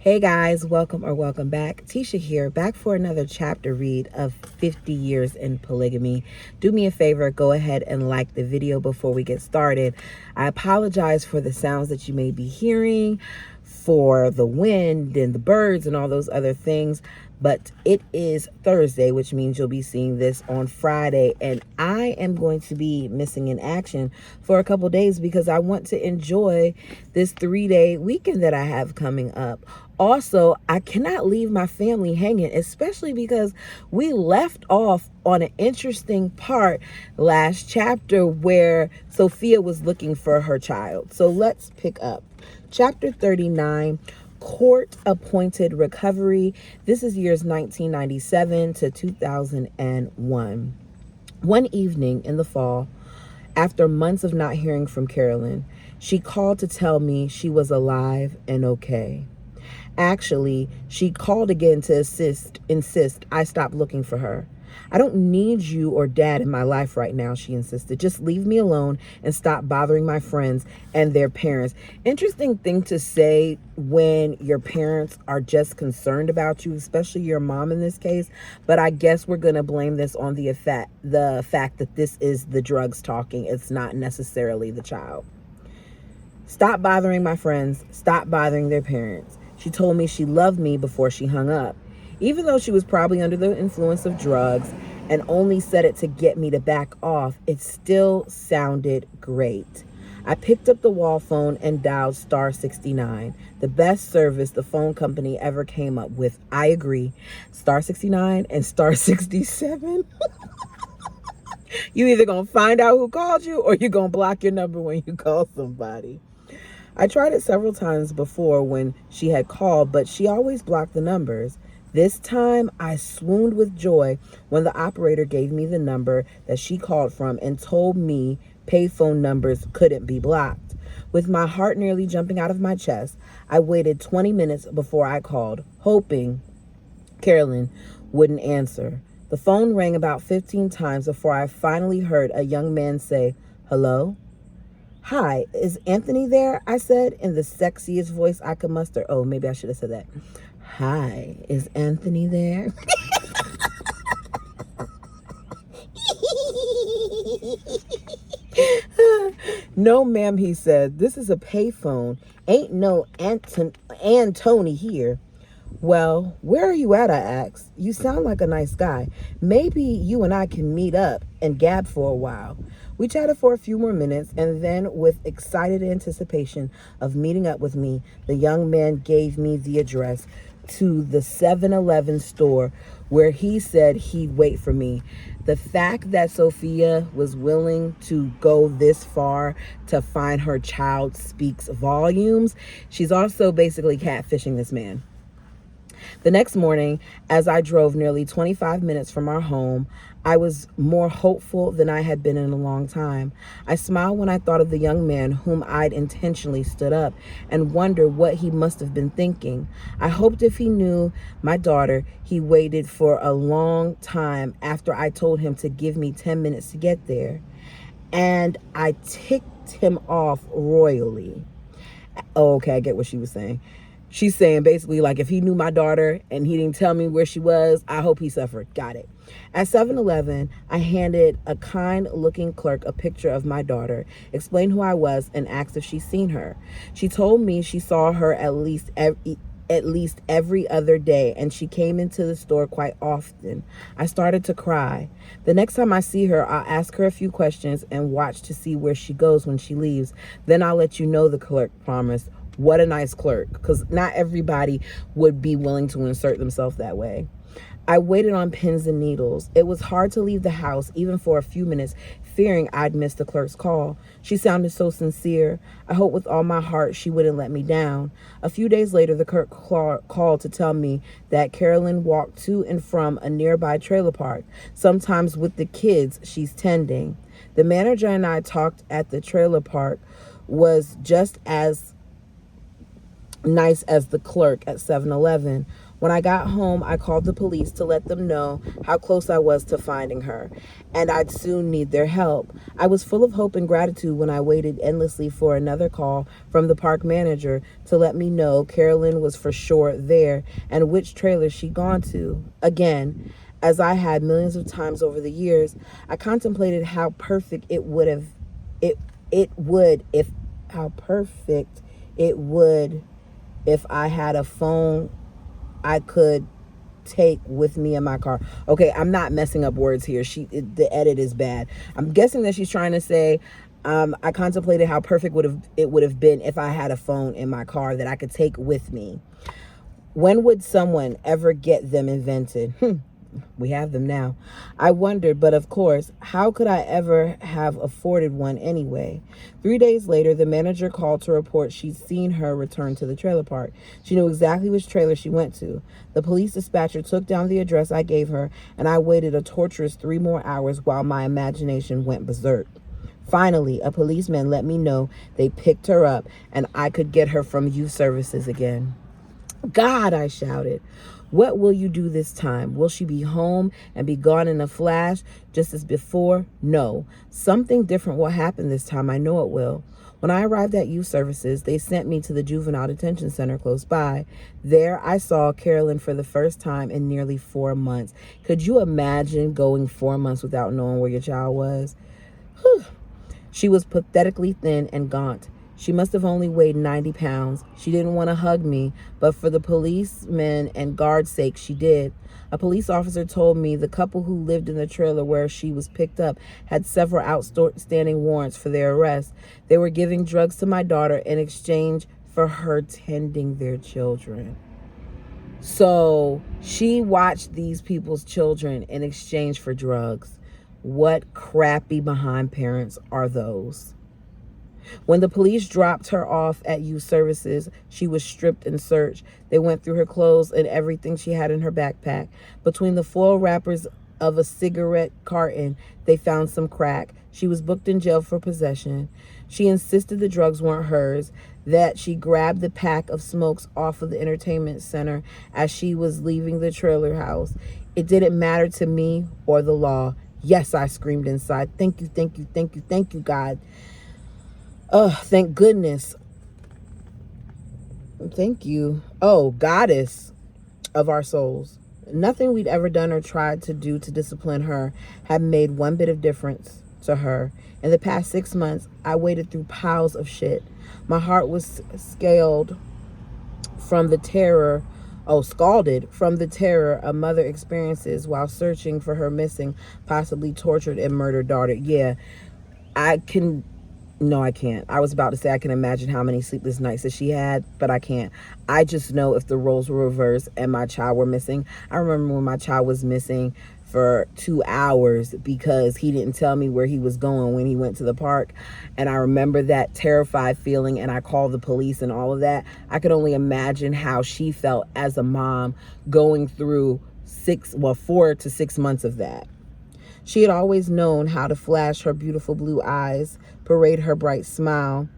Hey guys, welcome back. Tisha here, back for another chapter read of 50 Years in Polygamy. Do me a favor, go ahead and like the video before we get started. I apologize for the sounds that you may be hearing, for the wind and the birds and all those other things. But it is Thursday, which means you'll be seeing this on Friday. And I am going to be missing in action for a couple days because I want to enjoy this 3-day weekend that I have coming up. Also, I cannot leave my family hanging, especially because we left off on an interesting part last chapter where Sophia was looking for her child. So let's pick up. Chapter 39, Court-Appointed Recovery. This is years 1997 to 2001. One evening in the fall, after months of not hearing from Carolyn, she called to tell me she was alive and okay. Actually, she called again to insist I stop looking for her. I don't need you or dad in my life right now, she insisted. Just leave me alone and stop bothering my friends and their parents. Interesting thing to say when your parents are just concerned about you, especially your mom in this case. But I guess we're going to blame this on the fact that this is the drugs talking. It's not necessarily the child. Stop bothering my friends. Stop bothering their parents. She told me she loved me before she hung up. Even though she was probably under the influence of drugs and only said it to get me to back off, it still sounded great. I picked up the wall phone and dialed star 69, the best service the phone company ever came up with. I agree. Star 69 and star 67. You either gonna find out who called you or you're gonna block your number when you call somebody. I tried it several times before when she had called, but she always blocked the numbers. This time, I swooned with joy when the operator gave me the number that she called from and told me payphone numbers couldn't be blocked. With my heart nearly jumping out of my chest, I waited 20 minutes before I called, hoping Carolyn wouldn't answer. The phone rang about 15 times before I finally heard a young man say, "Hello?" "Hi, is Anthony there?" I said in the sexiest voice I could muster. Oh, maybe I should have said that. "Hi, is Anthony there?" "No, ma'am," he said. "This is a payphone. Ain't no Antony here." "Well, where are you at?" I asked. "You sound like a nice guy. Maybe you and I can meet up and gab for a while." We chatted for a few more minutes, and then, with excited anticipation of meeting up with me, the young man gave me the address to the 7-Eleven store where he said he'd wait for me. The fact that Sophia was willing to go this far to find her child speaks volumes. She's also basically catfishing this man. The next morning, as I drove nearly 25 minutes from our home, I was more hopeful than I had been in a long time. I smiled when I thought of the young man whom I'd intentionally stood up and wondered what he must have been thinking. I hoped if he knew my daughter, he waited for a long time after I told him to give me 10 minutes to get there. And I ticked him off royally. Oh, okay, I get what she was saying. She's saying basically like if he knew my daughter and he didn't tell me where she was, I hope he suffered. Got it. At 7-Eleven, I handed a kind-looking clerk a picture of my daughter, explained who I was, and asked if she'd seen her. She told me she saw her at least every other day, and she came into the store quite often. I started to cry. The next time I see her, I'll ask her a few questions and watch to see where she goes when she leaves. Then I'll let you know, the clerk promised. What a nice clerk, because not everybody would be willing to insert themselves that way. I waited on pins and needles. It was hard to leave the house, even for a few minutes, fearing I'd miss the clerk's call. She sounded so sincere. I hoped with all my heart she wouldn't let me down. A few days later, the clerk called to tell me that Carolyn walked to and from a nearby trailer park, sometimes with the kids she's tending. The manager and I talked at the trailer park was just as nice as the clerk at 7-Eleven. When I got home, I called the police to let them know how close I was to finding her, and I'd soon need their help. I was full of hope and gratitude when I waited endlessly for another call from the park manager to let me know Carolyn was for sure there and which trailer she'd gone to. Again, as I had millions of times over the years, I contemplated how perfect it would have it would if how perfect it would if I had a phone I could take with me in my car. Okay, I'm not messing up words here. The edit is bad. I'm guessing that she's trying to say, I contemplated how perfect it would have been if I had a phone in my car that I could take with me. When would someone ever get them invented? We have them now. I wondered, but of course, how could I ever have afforded one anyway? 3 days later, the manager called to report she'd seen her return to the trailer park. She knew exactly which trailer she went to. The police dispatcher took down the address I gave her, and I waited a torturous 3 more hours while my imagination went berserk. Finally, a policeman let me know they picked her up, and I could get her from youth services again. God, I shouted. What will you do this time? Will she be home and be gone in a flash, just as before? No. Something different will happen this time. I know it will. When I arrived at youth services, they sent me to the juvenile detention center close by. There, I saw Carolyn for the first time in nearly 4 months. Could you imagine going 4 months without knowing where your child was? Whew. She was pathetically thin and gaunt. She must have only weighed 90 pounds. She didn't want to hug me, but for the policemen and guard's sake, she did. A police officer told me the couple who lived in the trailer where she was picked up had several outstanding warrants for their arrest. They were giving drugs to my daughter in exchange for her tending their children. So she watched these people's children in exchange for drugs. What crappy behind parents are those? When the police dropped her off at youth services, she was stripped and searched. They went through her clothes and everything she had in her backpack. Between the foil wrappers of a cigarette carton, they found some crack. She was booked in jail for possession. She insisted the drugs weren't hers, that she grabbed the pack of smokes off of the entertainment center as she was leaving the trailer house. It didn't matter to me or the law. Yes, I screamed inside. Thank you, thank you, thank you, thank you, God. Thank goodness. Thank you. Oh, goddess of our souls. Nothing we'd ever done or tried to do to discipline her had made one bit of difference to her. In the past 6 months, I waded through piles of shit. My heart was scalded from the terror a mother experiences while searching for her missing, possibly tortured and murdered daughter. Yeah, No, I can't. I was about to say I can imagine how many sleepless nights that she had, but I can't. I just know if the roles were reversed and my child were missing. I remember when my child was missing for 2 hours because he didn't tell me where he was going when he went to the park. And I remember that terrified feeling, and I called the police and all of that. I could only imagine how she felt as a mom going through 4 to 6 months of that. She had always known how to flash her beautiful blue eyes, parade her bright smile,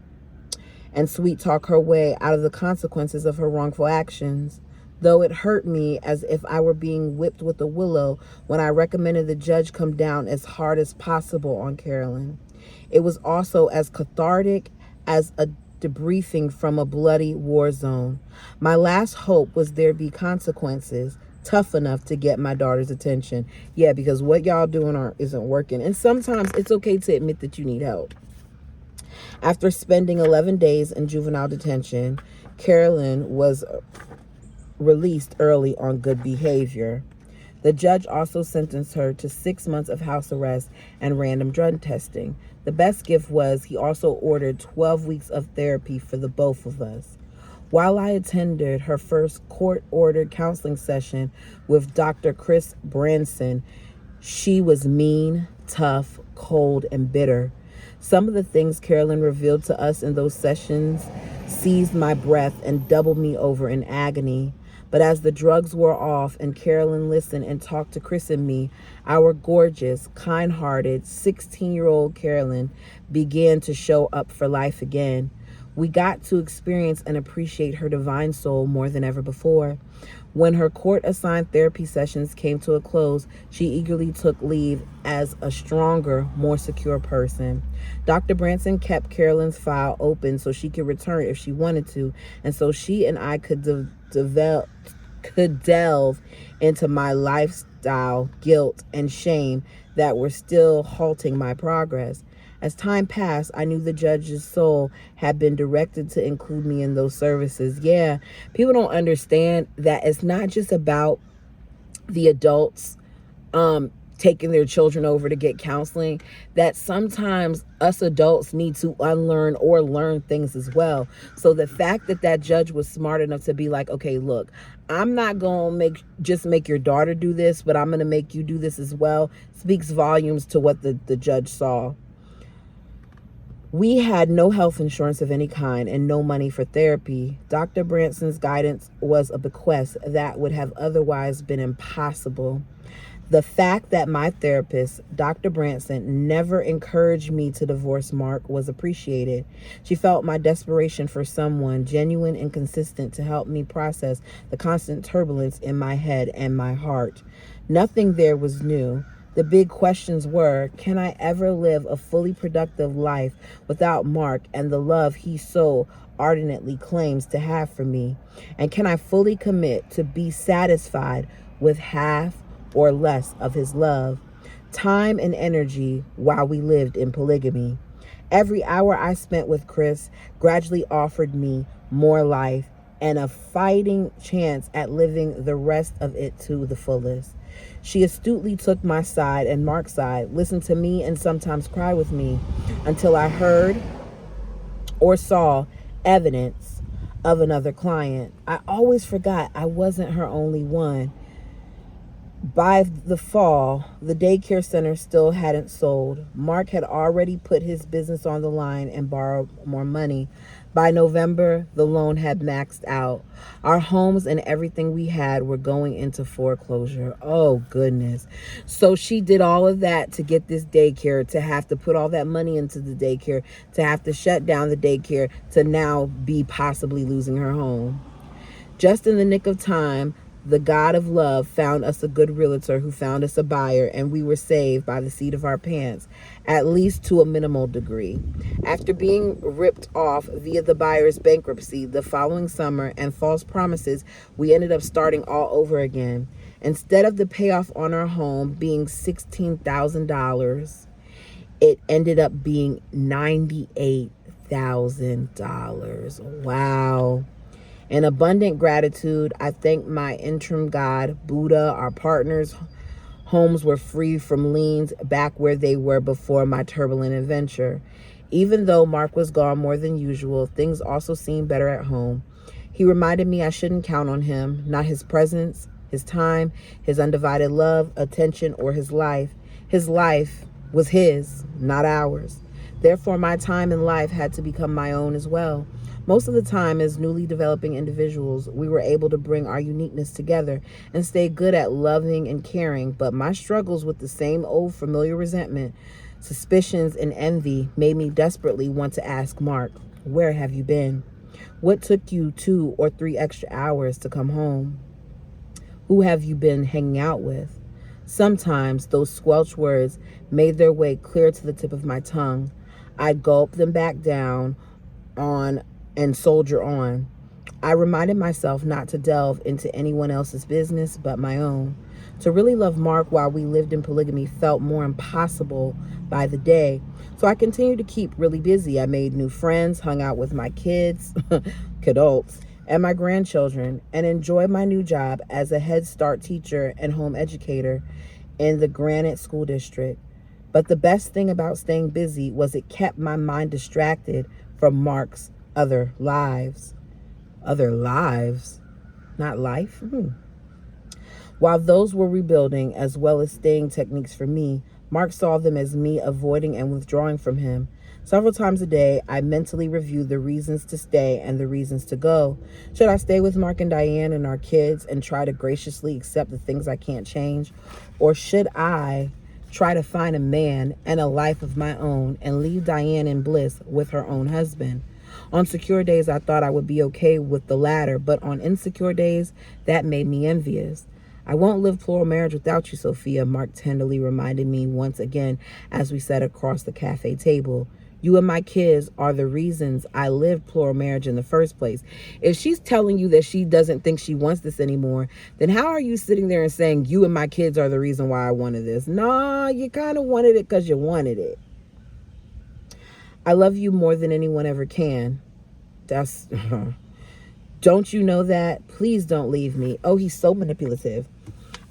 and sweet talk her way out of the consequences of her wrongful actions. Though it hurt me as if I were being whipped with a willow when I recommended the judge come down as hard as possible on Carolyn. It was also as cathartic as a debriefing from a bloody war zone. My last hope was there be consequences tough enough to get my daughter's attention. Yeah, because what y'all doing isn't working. And sometimes it's okay to admit that you need help. After spending 11 days in juvenile detention, Carolyn was released early on good behavior. The judge also sentenced her to 6 months of house arrest and random drug testing. The best gift was he also ordered 12 weeks of therapy for the both of us. While I attended her first court-ordered counseling session with Dr. Chris Branson, she was mean, tough, cold, and bitter. Some of the things Carolyn revealed to us in those sessions seized my breath and doubled me over in agony. But as the drugs wore off and Carolyn listened and talked to Chris and me, our gorgeous, kind-hearted 16-year-old Carolyn began to show up for life again. We got to experience and appreciate her divine soul more than ever before. When her court-assigned therapy sessions came to a close, she eagerly took leave as a stronger, more secure person. Dr. Branson kept Carolyn's file open so she could return if she wanted to, and so she and I could delve into my lifestyle, guilt, and shame that were still halting my progress. As time passed, I knew the judge's soul had been directed to include me in those services. Yeah, people don't understand that it's not just about the adults taking their children over to get counseling, that sometimes us adults need to unlearn or learn things as well. So the fact that that judge was smart enough to be like, okay, look, I'm not going to make your daughter do this, but I'm going to make you do this as well, speaks volumes to what the judge saw. We had no health insurance of any kind and no money for therapy. Dr. Branson's guidance was a bequest that would have otherwise been impossible. The fact that my therapist, Dr. Branson, never encouraged me to divorce Mark was appreciated. She felt my desperation for someone genuine and consistent to help me process the constant turbulence in my head and my heart. Nothing there was new. The big questions were, can I ever live a fully productive life without Mark and the love he so ardently claims to have for me? And can I fully commit to be satisfied with half or less of his love, time, and energy while we lived in polygamy? Every hour I spent with Chris gradually offered me more life and a fighting chance at living the rest of it to the fullest. She astutely took my side and Mark's side, listened to me, and sometimes cried with me until I heard or saw evidence of another client. I always forgot I wasn't her only one. By the fall, the daycare center still hadn't sold. Mark had already put his business on the line and borrowed more money. By November, the loan had maxed out. Our homes and everything we had were going into foreclosure. Oh, goodness. So she did all of that to get this daycare, to have to put all that money into the daycare, to have to shut down the daycare, to now be possibly losing her home. Just in the nick of time, the God of love found us a good realtor who found us a buyer, and we were saved by the seat of our pants, at least to a minimal degree. After being ripped off via the buyer's bankruptcy the following summer and false promises, we ended up starting all over again. Instead of the payoff on our home being $16,000, it ended up being $98,000. Wow. In abundant gratitude, I thank my interim God, Buddha, our partners. Homes were free from liens back where they were before my turbulent adventure. Even though Mark was gone more than usual, things also seemed better at home. He reminded me I shouldn't count on him, not his presence, his time, his undivided love, attention, or his life. His life was his, not ours. Therefore, my time in life had to become my own as well. Most of the time, as newly developing individuals, we were able to bring our uniqueness together and stay good at loving and caring, but my struggles with the same old familiar resentment, suspicions, and envy made me desperately want to ask Mark, where have you been? What took you 2 or 3 extra hours to come home? Who have you been hanging out with? Sometimes those squelch words made their way clear to the tip of my tongue. I gulped them back down and soldier on. I reminded myself not to delve into anyone else's business but my own. To really love Mark while we lived in polygamy felt more impossible by the day. So I continued to keep really busy. I made new friends, hung out with my kids, kidults, and my grandchildren, and enjoyed my new job as a Head Start teacher and home educator in the Granite School District. But the best thing about staying busy was it kept my mind distracted from Mark's other lives. Other lives? Not life? While those were rebuilding as well as staying techniques for me, Mark saw them as me avoiding and withdrawing from him. Several times a day, I mentally reviewed the reasons to stay and the reasons to go. Should I stay with Mark and Diane and our kids and try to graciously accept the things I can't change? Or should I try to find a man and a life of my own and leave Diane in bliss with her own husband? On secure days, I thought I would be okay with the latter, but on insecure days, that made me envious. I won't live plural marriage without you, Sophia, Mark tenderly reminded me once again as we sat across the cafe table. You and my kids are the reasons I lived plural marriage in the first place. If she's telling you that she doesn't think she wants this anymore, then how are you sitting there and saying you and my kids are the reason why I wanted this? Nah, you kind of wanted it because you wanted it. I love you more than anyone ever can. That's... Don't you know that? Please don't leave me. Oh, he's so manipulative.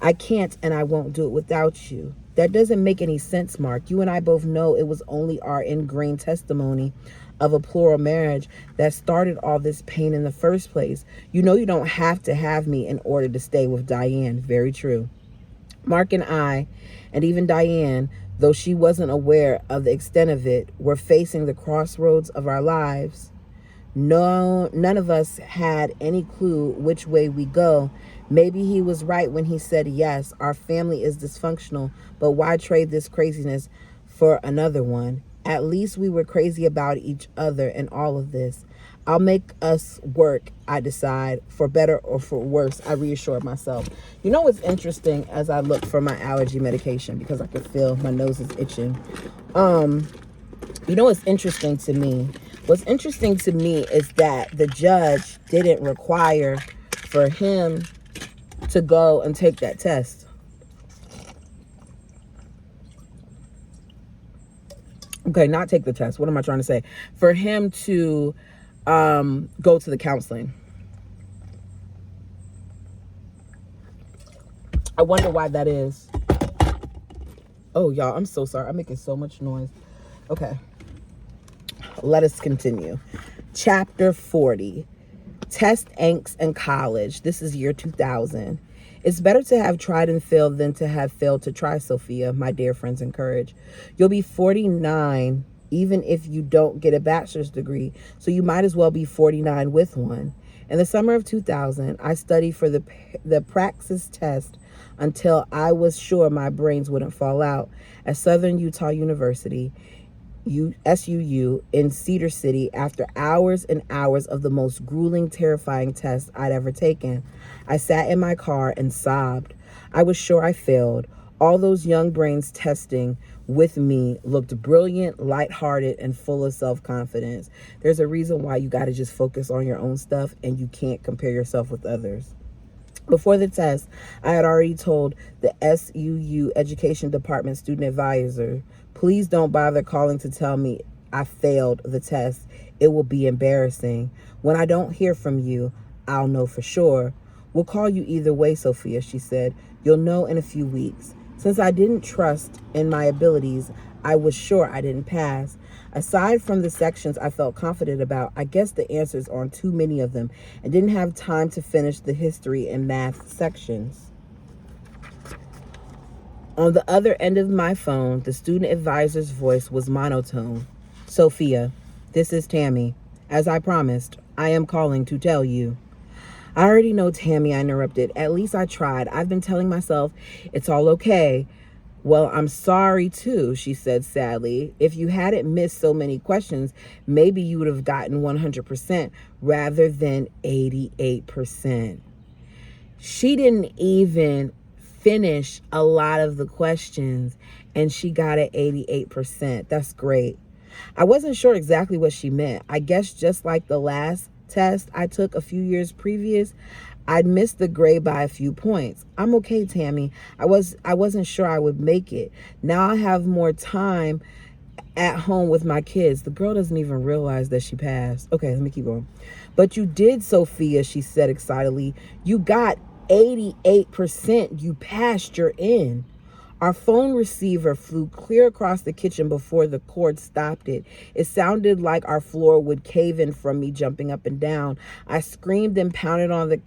I can't and I won't do it without you. That doesn't make any sense, Mark. You and I both know it was only our ingrained testimony of a plural marriage that started all this pain in the first place. You know you don't have to have me in order to stay with Diane. Very true. Mark and I, and even Diane, though she wasn't aware of the extent of it, were facing the crossroads of our lives. No, none of us had any clue which way we go. Maybe he was right when he said, yes, our family is dysfunctional, but why trade this craziness for another one? At least we were crazy about each other and all of this. I'll make us work, I decide, for better or for worse, I reassure myself. You know what's interesting as I look for my allergy medication because I could feel my nose is itching. You know what's interesting to me? What's interesting to me is that the judge didn't require for him to go and take that test. Okay, not take the test. What am I trying to say? For him to go to the counseling. I wonder why that is. Oh, y'all, I'm so sorry. I'm making so much noise. Okay. Let us continue. Chapter 40. Test angst in college. This is year 2000. It's better to have tried and failed than to have failed to try, Sophia, my dear friends encourage. You'll be 49 even if you don't get a bachelor's degree, so you might as well be 49 with one. In the summer of 2000, I studied for the praxis test until I was sure my brains wouldn't fall out at Southern Utah University, SUU, in Cedar City. After hours and hours of the most grueling, terrifying test I'd ever taken, I sat in my car and sobbed. I was sure I failed. All those young brains testing with me looked brilliant, lighthearted, and full of self-confidence. There's a reason why you got to just focus on your own stuff and you can't compare yourself with others. Before the test, I had already told the SUU Education Department student advisor, please don't bother calling to tell me I failed the test. It will be embarrassing. When I don't hear from you, I'll know for sure. We'll call you either way, Sophia, she said. You'll know in a few weeks. Since I didn't trust in my abilities, I was sure I didn't pass. Aside from the sections I felt confident about, I guessed the answers on too many of them and didn't have time to finish the history and math sections. On the other end of my phone, the student advisor's voice was monotone. Sophia, this is Tammy. As I promised, I am calling to tell you. I already know, Tammy, I interrupted. At least I tried. I've been telling myself it's all okay. Well, I'm sorry too, she said sadly. If you hadn't missed so many questions, maybe you would have gotten 100% rather than 88%. She didn't even finish a lot of the questions and she got an 88%. That's great. I wasn't sure exactly what she meant. I guess just like the last test I took a few years previous, I'd missed the grade by a few points. I'm okay, Tammy. I wasn't sure I would make it. Now I have more time at home with my kids. The girl doesn't even realize that she passed. Okay, let me keep going. But you did, Sophia, she said excitedly. You got 88%. You passed your in. Our phone receiver flew clear across the kitchen before the cord stopped it. It sounded like our floor would cave in from me jumping up and down. I screamed and pounded on the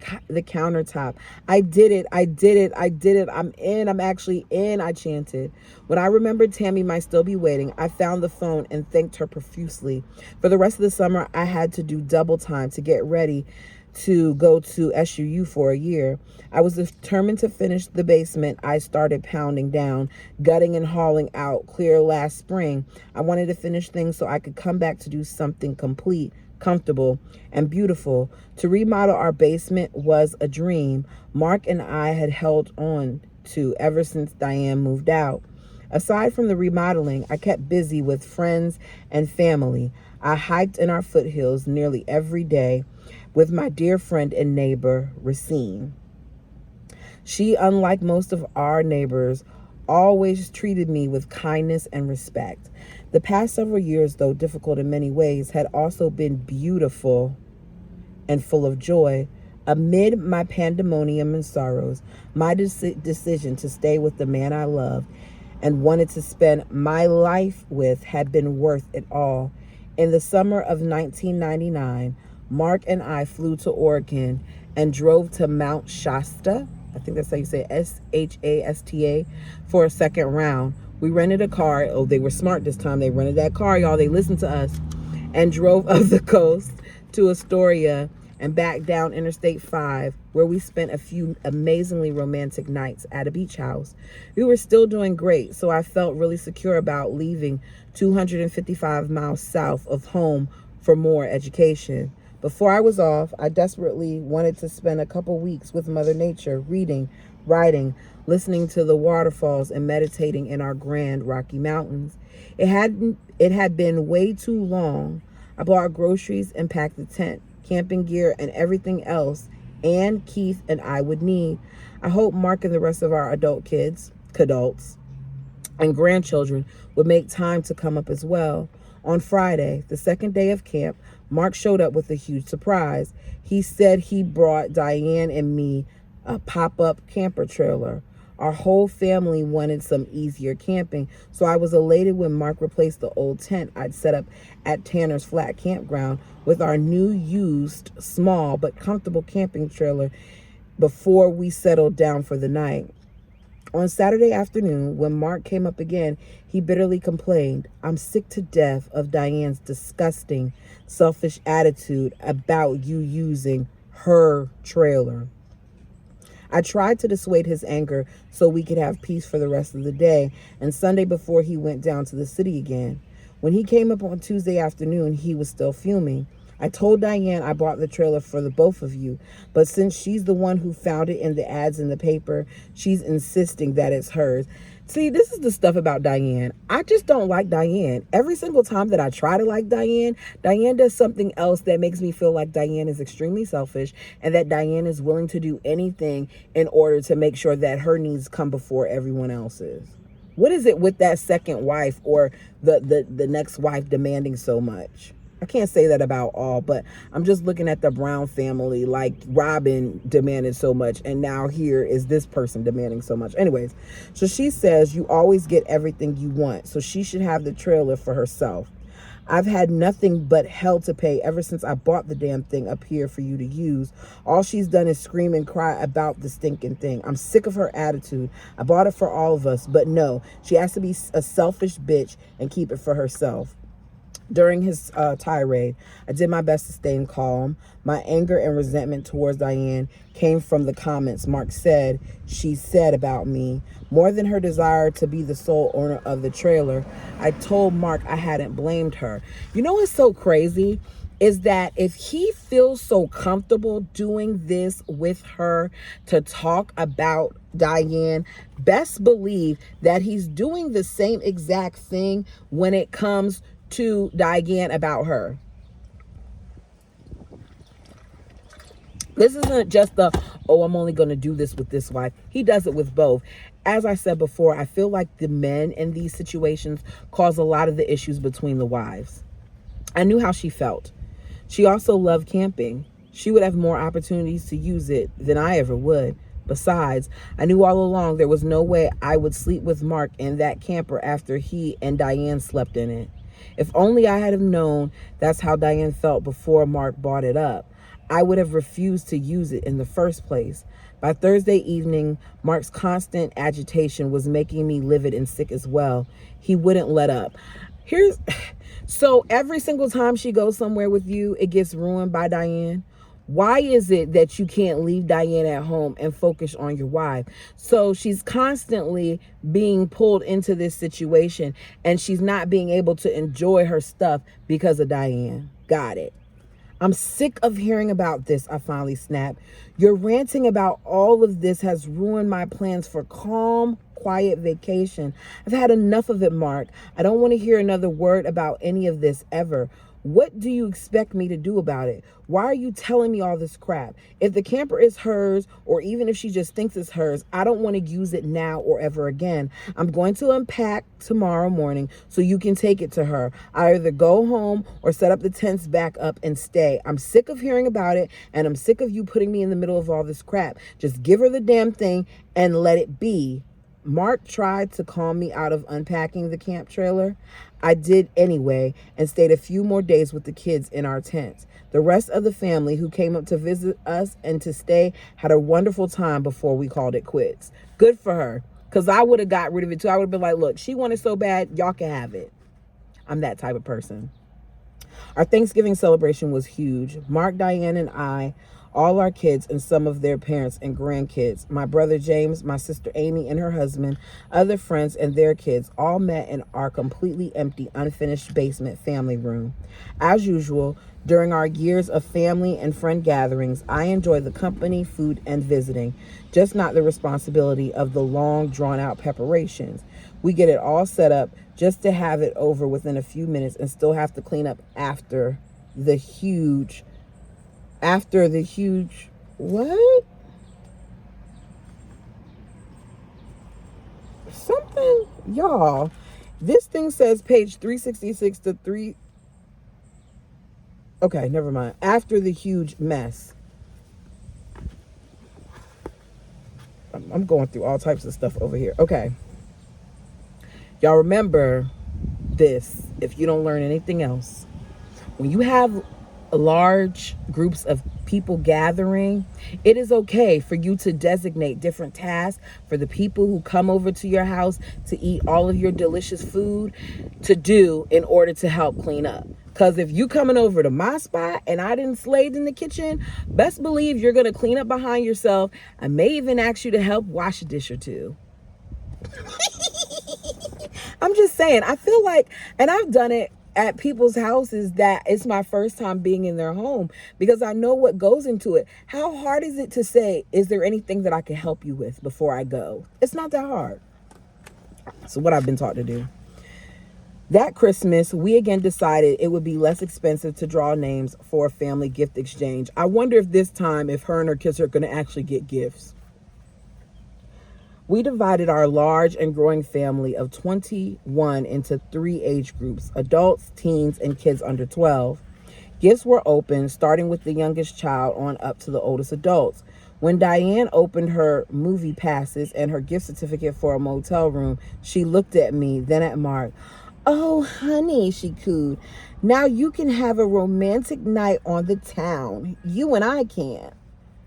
countertop. I did it. I did it. I did it. I'm in. I'm actually in, I chanted. When I remembered Tammy might still be waiting, I found the phone and thanked her profusely. For the rest of the summer, I had to do double time to get ready to go to SUU for a year. I was determined to finish the basement I started pounding down, gutting and hauling out clear last spring. I wanted to finish things so I could come back to do something complete comfortable, and beautiful. To remodel our basement was a dream Mark and I had held on to ever since Diane moved out. Aside from the remodeling, I kept busy with friends and family. I hiked in our foothills nearly every day with my dear friend and neighbor, Racine. She, unlike most of our neighbors, always treated me with kindness and respect. The past several years, though difficult in many ways, had also been beautiful and full of joy. Amid my pandemonium and sorrows, my decision to stay with the man I loved and wanted to spend my life with had been worth it all. In the summer of 1999, Mark and I flew to Oregon and drove to Mount Shasta. I think that's how you say Shasta, for a second round. We rented a car. Oh, they were smart this time. They rented that car, y'all. They listened to us and drove up the coast to Astoria and back down Interstate 5, where we spent a few amazingly romantic nights at a beach house. We were still doing great, so I felt really secure about leaving 255 miles south of home for more education. Before I was off, I desperately wanted to spend a couple weeks with Mother Nature, reading, writing, listening to the waterfalls, and meditating in our grand Rocky Mountains. It had been way too long. I bought groceries and packed the tent, camping gear, and everything else Ann, Keith, and I would need. I hope Mark and the rest of our adults, and grandchildren would make time to come up as well. On Friday, the second day of camp, Mark showed up with a huge surprise. He said he brought Diane and me a pop-up camper trailer. Our whole family wanted some easier camping, so I was elated when Mark replaced the old tent I'd set up at Tanner's Flat Campground with our new used, small but comfortable camping trailer before we settled down for the night. On Saturday afternoon, when Mark came up again, he bitterly complained, "I'm sick to death of Diane's disgusting, selfish attitude about you using her trailer." I tried to dissuade his anger so we could have peace for the rest of the day and Sunday before he went down to the city again. When he came up on Tuesday afternoon, he was still fuming. I told Diane I bought the trailer for the both of you, but since she's the one who found it in the ads in the paper, she's insisting that it's hers. See, this is the stuff about Diane. I just don't like Diane. Every single time that I try to like Diane, Diane does something else that makes me feel like Diane is extremely selfish and that Diane is willing to do anything in order to make sure that her needs come before everyone else's. What is it with that second wife or the next wife demanding so much? I can't say that about all, but I'm just looking at the Brown family, like Robin demanded so much, and now here is this person demanding so much. Anyways, so she says you always get everything you want, so she should have the trailer for herself. I've had nothing but hell to pay ever since I bought the damn thing up here for you to use. All she's done is scream and cry about the stinking thing. I'm sick of her attitude. I bought it for all of us, but no, she has to be a selfish bitch and keep it for herself. During his tirade, I did my best to stay calm. My anger and resentment towards Diane came from the comments Mark said she said about me, more than her desire to be the sole owner of the trailer. I told Mark I hadn't blamed her. You know what's so crazy is that if he feels so comfortable doing this with her to talk about Diane, best believe that he's doing the same exact thing when it comes to Diane about her. This isn't just I'm only going to do this with this wife. He does it with both. As I said before, I feel like the men in these situations cause a lot of the issues between the wives. I knew how she felt. She also loved camping. She would have more opportunities to use it than I ever would. Besides, I knew all along there was no way I would sleep with Mark in that camper after he and Diane slept in it. If only I had have known that's how Diane felt before Mark bought it up, I would have refused to use it in the first place. By Thursday evening, Mark's constant agitation was making me livid and sick as well. He wouldn't let up. So every single time she goes somewhere with you, it gets ruined by Diane. Why is it that you can't leave Diane at home and focus on your wife? So she's constantly being pulled into this situation and she's not being able to enjoy her stuff because of Diane. Got it. I'm sick of hearing about this, I finally snapped. Your ranting about all of this has ruined my plans for calm, quiet vacation. I've had enough of it, Mark. I don't want to hear another word about any of this ever. What do you expect me to do about it? Why are you telling me all this crap? If the camper is hers, or even if she just thinks it's hers, I don't want to use it now or ever again. I'm going to unpack tomorrow morning so you can take it to her. I either go home or set up the tents back up and stay. I'm sick of hearing about it, and I'm sick of you putting me in the middle of all this crap. Just give her the damn thing and let it be. Mark tried to calm me out of unpacking the camp trailer. I did anyway and stayed a few more days with the kids in our tents. The rest of the family who came up to visit us and to stay had a wonderful time before we called it quits. Good for her, because I would have got rid of it too. I would have been like, look, she wanted so bad, y'all can have it. I'm that type of person. Our Thanksgiving celebration was huge. Mark, Diane, and I, all our kids, and some of their parents and grandkids, my brother James, my sister Amy and her husband, other friends and their kids, all met in our completely empty, unfinished basement family room. As usual, during our years of family and friend gatherings, I enjoy the company, food, and visiting, just not the responsibility of the long, drawn-out preparations. We get it all set up just to have it over within a few minutes and still have to clean up after the huge what? Something, y'all. This thing says page 366 to 3. Okay, never mind. After the huge mess. I'm going through all types of stuff over here. Okay. Y'all remember this if you don't learn anything else. When you have large groups of people gathering, it is okay for you to designate different tasks for the people who come over to your house to eat all of your delicious food to do in order to help clean up. Because if you coming over to my spot and I didn't slade in the kitchen, best believe you're going to clean up behind yourself. I may even ask you to help wash a dish or two. I'm just saying, I feel like, and I've done it at people's houses that it's my first time being in their home because I know what goes into it. How hard is it to say, is there anything that I can help you with before I go? It's not that hard. So what I've been taught to do. That Christmas, we again decided it would be less expensive to draw names for a family gift exchange. I wonder if this time, if her and her kids are going to actually get gifts. We divided our large and growing family of 21 into 3 age groups: adults, teens, and kids under 12. Gifts were opened, starting with the youngest child on up to the oldest adults. When Diane opened her movie passes and her gift certificate for a motel room, she looked at me, then at Mark. "Oh, honey," she cooed. "Now you can have a romantic night on the town. You and I can't."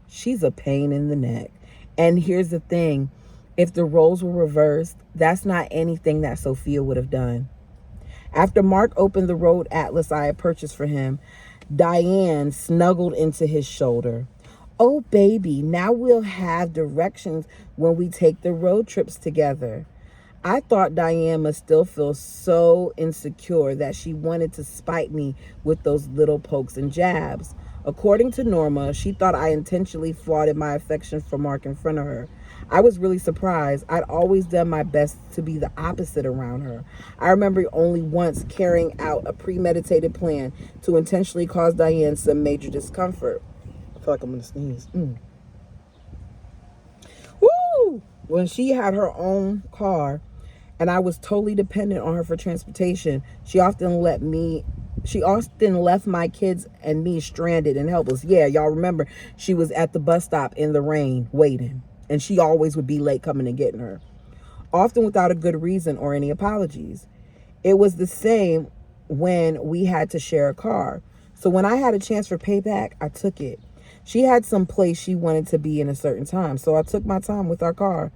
She's a pain in the neck. And here's the thing. If the roles were reversed, that's not anything that Sophia would have done. After Mark opened the road atlas I had purchased for him, Diane snuggled into his shoulder. "Oh, baby, now we'll have directions when we take the road trips together." I thought Diane must still feel so insecure that she wanted to spite me with those little pokes and jabs. According to Norma, she thought I intentionally flaunted my affection for Mark in front of her. I was really surprised. I'd always done my best to be the opposite around her. I remember only once carrying out a premeditated plan to intentionally cause Diane some major discomfort. I feel like I'm going to sneeze. Woo! When she had her own car and I was totally dependent on her for transportation, she often left my kids and me stranded and helpless. Yeah, y'all remember she was at the bus stop in the rain waiting. And she always would be late coming and getting her, often without a good reason or any apologies. It was the same when we had to share a car. So when I had a chance for payback, I took it. She had some place she wanted to be in a certain time, so I took my time with our car.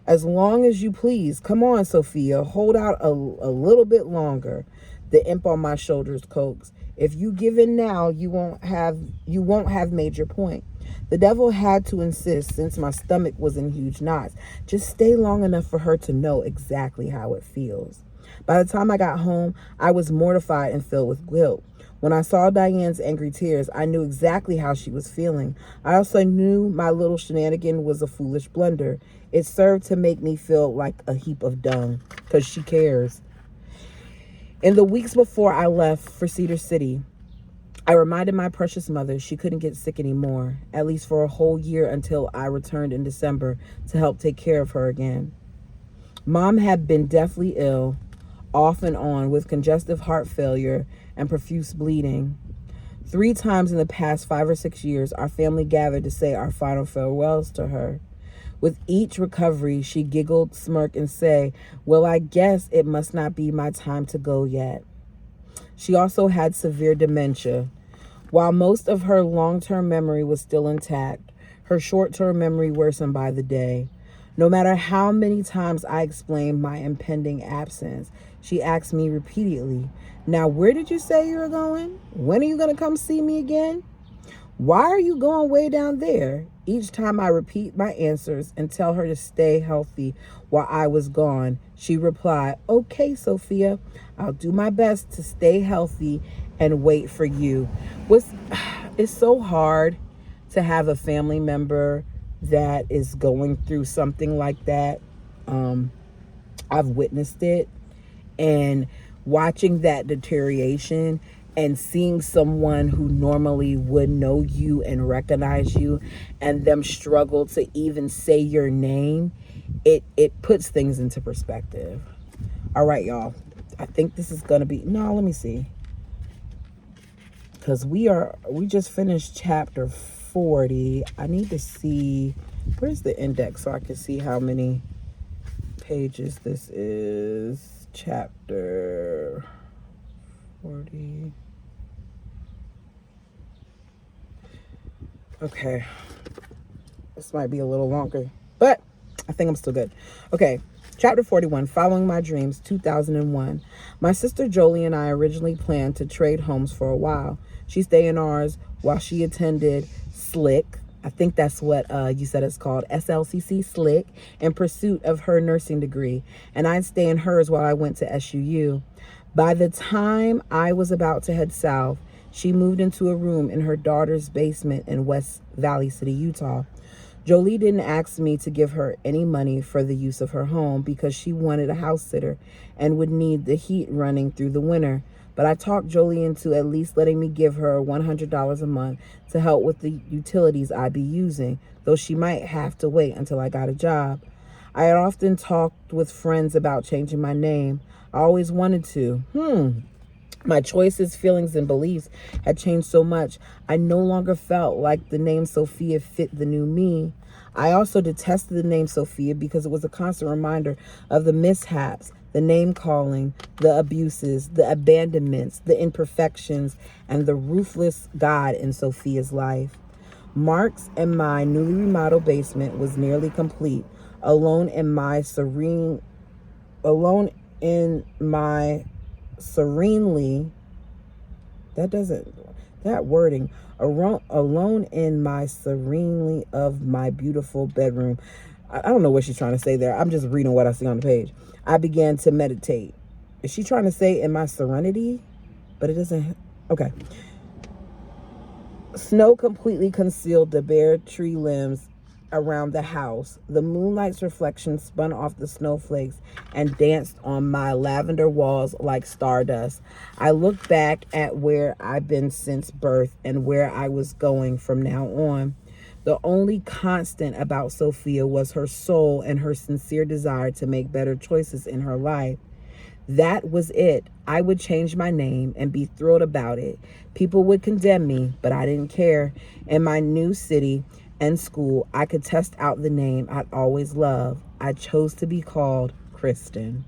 "As long as you please. Come on, Sophia. Hold out a little bit longer." The imp on my shoulders coaxed. "If you give in now, you won't have made your point." The devil had to insist, since my stomach was in huge knots. Just stay long enough for her to know exactly how it feels. By the time I got home, I was mortified and filled with guilt. When I saw Diane's angry tears, I knew exactly how she was feeling. I also knew my little shenanigan was a foolish blunder. It served to make me feel like a heap of dung, because she cares. In the weeks before I left for Cedar City, I reminded my precious mother she couldn't get sick anymore, at least for a whole year until I returned in December to help take care of her again. Mom had been deathly ill, off and on, with congestive heart failure and profuse bleeding. 3 times in the past 5 or 6 years, our family gathered to say our final farewells to her. With each recovery, she giggled, smirk, and say, "Well, I guess it must not be my time to go yet." She also had severe dementia. While most of her long-term memory was still intact, her short-term memory worsened by the day. No matter how many times I explained my impending absence, she asked me repeatedly, "Now, where did you say you were going? When are you going to come see me again? Why are you going way down there?" Each time I repeat my answers and tell her to stay healthy while I was gone, she replied, "Okay, Sophia, I'll do my best to stay healthy and wait for you." It's so hard to have a family member that is going through something like that. I've witnessed it, and watching that deterioration and seeing someone who normally would know you and recognize you and them struggle to even say your name, it puts things into perspective. All right, y'all. I think this is gonna be, no, let me see. Because we just finished chapter 40. I need to see, where's the index so I can see how many pages this is. Chapter 40. Okay. This might be a little longer, but I think I'm still good. Okay. Chapter 41, Following My Dreams, 2001. My sister Jolie and I originally planned to trade homes for a while. She stayed in ours while she attended SLIC. I think that's what you said it's called, SLCC SLIC, in pursuit of her nursing degree. And I'd stay in hers while I went to SUU. By the time I was about to head south, she moved into a room in her daughter's basement in West Valley City, Utah. Jolie didn't ask me to give her any money for the use of her home because she wanted a house sitter and would need the heat running through the winter. But I talked Jolie into at least letting me give her $100 a month to help with the utilities I'd be using, though she might have to wait until I got a job. I had often talked with friends about changing my name. I always wanted to. My choices, feelings, and beliefs had changed so much, I no longer felt like the name Sophia fit the new me. I also detested the name Sophia because it was a constant reminder of the mishaps, the name calling, the abuses, the abandonments, the imperfections, and the ruthless God in Sophia's life. Mark's and my newly remodeled basement was nearly complete, alone in my serenely, alone in my serenely of my beautiful bedroom. I don't know what she's trying to say there. I'm just reading what I see on the page. I began to meditate. Is she trying to say in my serenity? But it doesn't. Okay. Snow completely concealed the bare tree limbs around the house. The moonlight's reflection spun off the snowflakes and danced on my lavender walls like stardust. I looked back at where I've been since birth and where I was going from now on. The only constant about Sophia was her soul and her sincere desire to make better choices in her life. That was it. I would change my name and be thrilled about it. People would condemn me, but I didn't care. In my new city and school, I could test out the name I'd always loved. I chose to be called Kristen.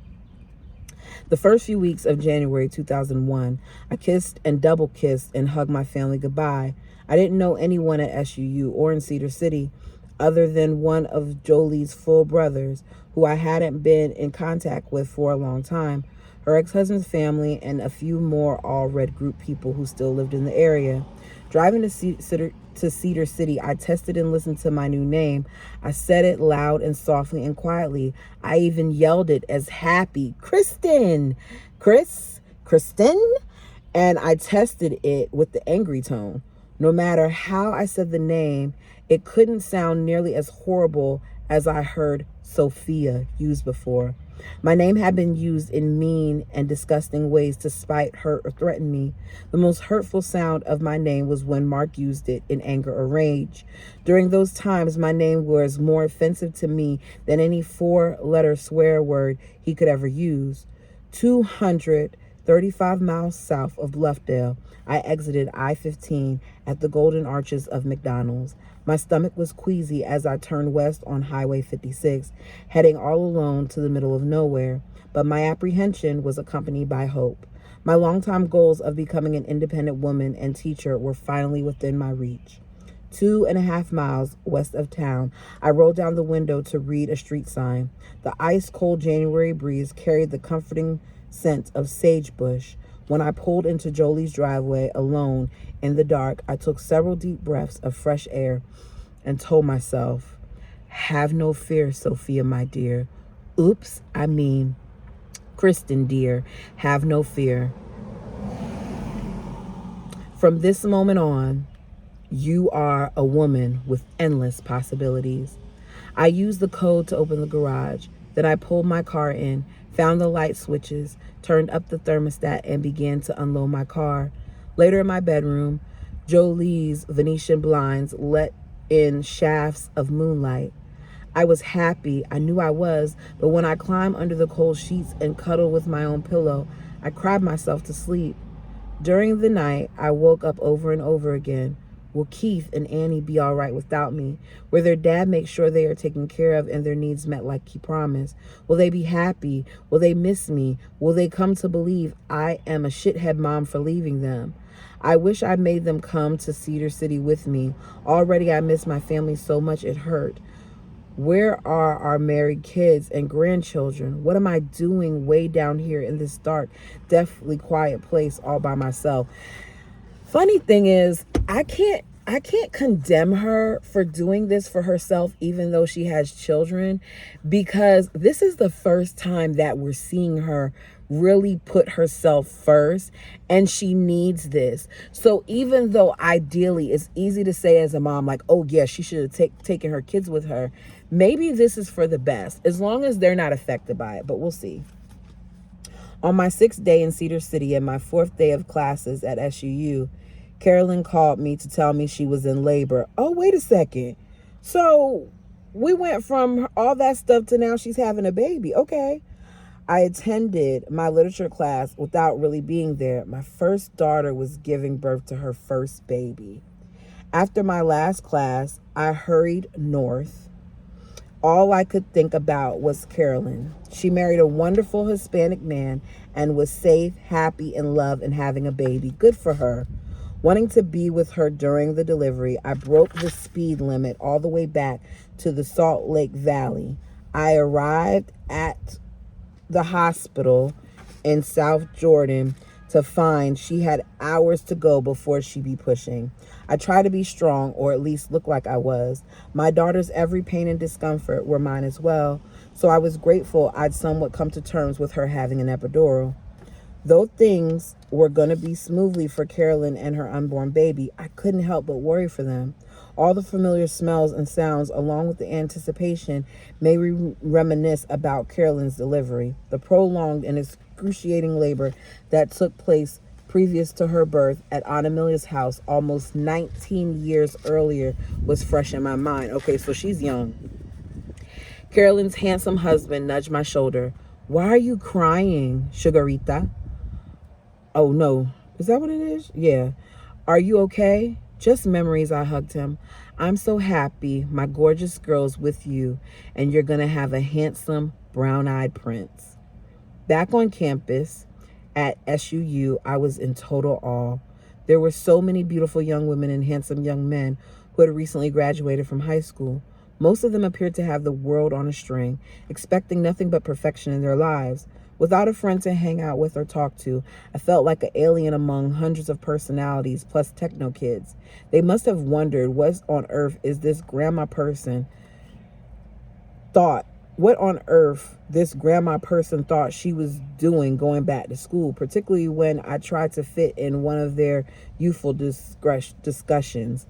The first few weeks of January 2001, I kissed and double kissed and hugged my family goodbye. I didn't know anyone at SUU or in Cedar City other than one of Jolie's full brothers, who I hadn't been in contact with for a long time, her ex-husband's family, and a few more all red group people who still lived in the area. Driving to Cedar City, I tested and listened to my new name. I said it loud and softly and quietly. I even yelled it as happy, Kristen, Kristen. And I tested it with the angry tone. No matter how I said the name, it couldn't sound nearly as horrible as I heard Sophia used before. My name had been used in mean and disgusting ways to spite, hurt, or threaten me. The most hurtful sound of my name was when Mark used it in anger or rage. During those times, my name was more offensive to me than any four-letter swear word he could ever use. 235 miles south of Bluffdale, I exited I-15 at the Golden Arches of McDonald's. My stomach was queasy as I turned west on Highway 56, heading all alone to the middle of nowhere, but my apprehension was accompanied by hope. My longtime goals of becoming an independent woman and teacher were finally within my reach. 2.5 miles west of town, I rolled down the window to read a street sign. The ice-cold January breeze carried the comforting scent of sagebush. When I pulled into Jolie's driveway alone in the dark, I took several deep breaths of fresh air and told myself, "Have no fear, Sophia, my dear. Oops, I mean, Kristen, dear, have no fear. From this moment on, you are a woman with endless possibilities." I used the code to open the garage. Then I pulled my car in, found the light switches, turned up the thermostat, and began to unload my car. Later in my bedroom, Jolie's Venetian blinds let in shafts of moonlight. I was happy, I knew I was, but when I climbed under the cold sheets and cuddled with my own pillow, I cried myself to sleep. During the night, I woke up over and over again. Will Keith and Annie be all right without me? Will their dad make sure they are taken care of and their needs met like he promised? Will they be happy? Will they miss me? Will they come to believe I am a shithead mom for leaving them? I wish I made them come to Cedar City with me. Already I miss my family so much it hurt. Where are our married kids and grandchildren? What am I doing way down here in this dark, deathly quiet place all by myself? Funny thing is, I can't condemn her for doing this for herself, even though she has children, because this is the first time that we're seeing her really put herself first, and she needs this. So even though ideally it's easy to say as a mom, like, oh yeah, she should have taken her kids with her, maybe this is for the best, as long as they're not affected by it, but we'll see. On my 6th day in Cedar City and my 4th day of classes at SUU, Carolyn called me to tell me she was in labor. Oh, wait a second. So we went from all that stuff to now she's having a baby. Okay. I attended my literature class without really being there. My first daughter was giving birth to her first baby. After my last class, I hurried north. All I could think about was Carolyn. She married a wonderful Hispanic man and was safe, happy, in love, and having a baby. Good for her. Wanting to be with her during the delivery, I broke the speed limit all the way back to the Salt Lake Valley. I arrived at the hospital in South Jordan to find she had hours to go before she'd be pushing. I tried to be strong, or at least look like I was. My daughter's every pain and discomfort were mine as well, so I was grateful I'd somewhat come to terms with her having an epidural. Though things were going to be smoothly for Carolyn and her unborn baby, I couldn't help but worry for them. All the familiar smells and sounds, along with the anticipation, made me reminisce about Carolyn's delivery. The prolonged and excruciating labor that took place previous to her birth at Aunt Amelia's house almost 19 years earlier was fresh in my mind. Okay, so she's young. Carolyn's handsome husband nudged my shoulder. Why are you crying, Sugarita? Oh, no. Is that what it is? Yeah. Are you okay? Just memories, I hugged him. I'm so happy my gorgeous girl's with you, and you're going to have a handsome, brown-eyed prince. Back on campus at SUU, I was in total awe. There were so many beautiful young women and handsome young men who had recently graduated from high school. Most of them appeared to have the world on a string, expecting nothing but perfection in their lives. Without a friend to hang out with or talk to, I felt like an alien among hundreds of personalities plus techno kids. They must have wondered, what on earth is this grandma person thought what on earth this grandma person thought she was doing going back to school, particularly when I tried to fit in one of their youthful discussions.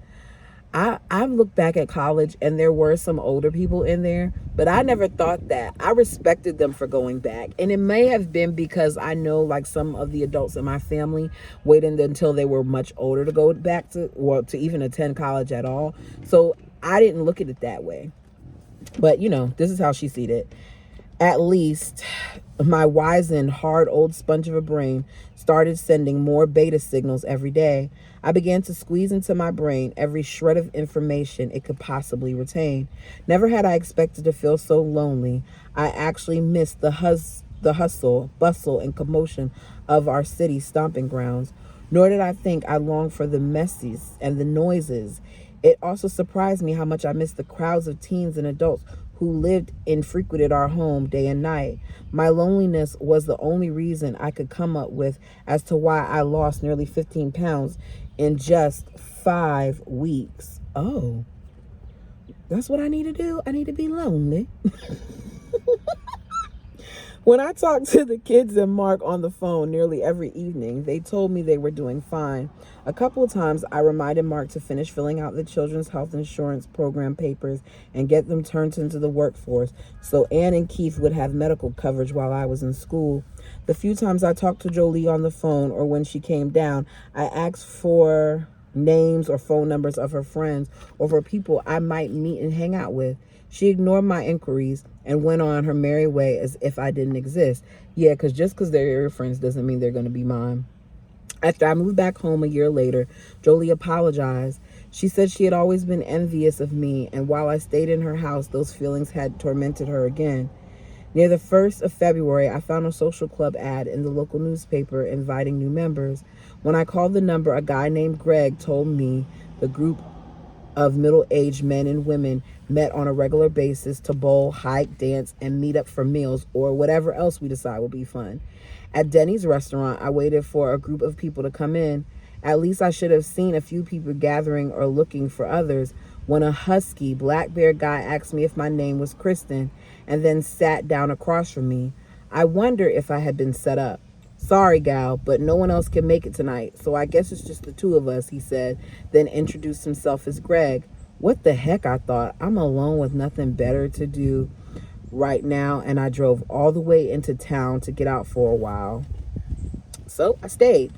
I've looked back at college and there were some older people in there, but I never thought that. I respected them for going back. And it may have been because I know like some of the adults in my family waited until they were much older to go back to, or to even attend college at all. So I didn't look at it that way. But, this is how she sees it. At least my wizened, hard old sponge of a brain started sending more beta signals every day. I began to squeeze into my brain every shred of information it could possibly retain. Never had I expected to feel so lonely. I actually missed the hustle, bustle, and commotion of our city stomping grounds. Nor did I think I longed for the messes and the noises. It also surprised me how much I missed the crowds of teens and adults who lived and frequented our home day and night. My loneliness was the only reason I could come up with as to why I lost nearly 15 pounds in just 5 weeks. Oh, that's what I need to do? I need to be lonely. When I talked to the kids and Mark on the phone nearly every evening, they told me they were doing fine. A couple of times, I reminded Mark to finish filling out the children's health insurance program papers and get them turned into the workforce so Ann and Keith would have medical coverage while I was in school. The few times I talked to Jolie on the phone or when she came down, I asked for names or phone numbers of her friends or for people I might meet and hang out with. She ignored my inquiries and went on her merry way as if I didn't exist. Yeah, because just because they're your friends doesn't mean they're going to be mine. After I moved back home a year later, Jolie apologized. She said she had always been envious of me, and while I stayed in her house, those feelings had tormented her again. Near the 1st of February, I found a social club ad in the local newspaper inviting new members. When I called the number, a guy named Greg told me the group of middle-aged men and women met on a regular basis to bowl, hike, dance, and meet up for meals or whatever else we decide will be fun. At Denny's restaurant, I waited for a group of people to come in. At least I should have seen a few people gathering or looking for others when a husky, black-bearded guy asked me if my name was Kristen and then sat down across from me. I wonder if I had been set up. Sorry, gal, but no one else can make it tonight, so I guess it's just the two of us, he said, then introduced himself as Greg. What the heck, I thought. I'm alone with nothing better to do right now, and I drove all the way into town to get out for a while. So I stayed.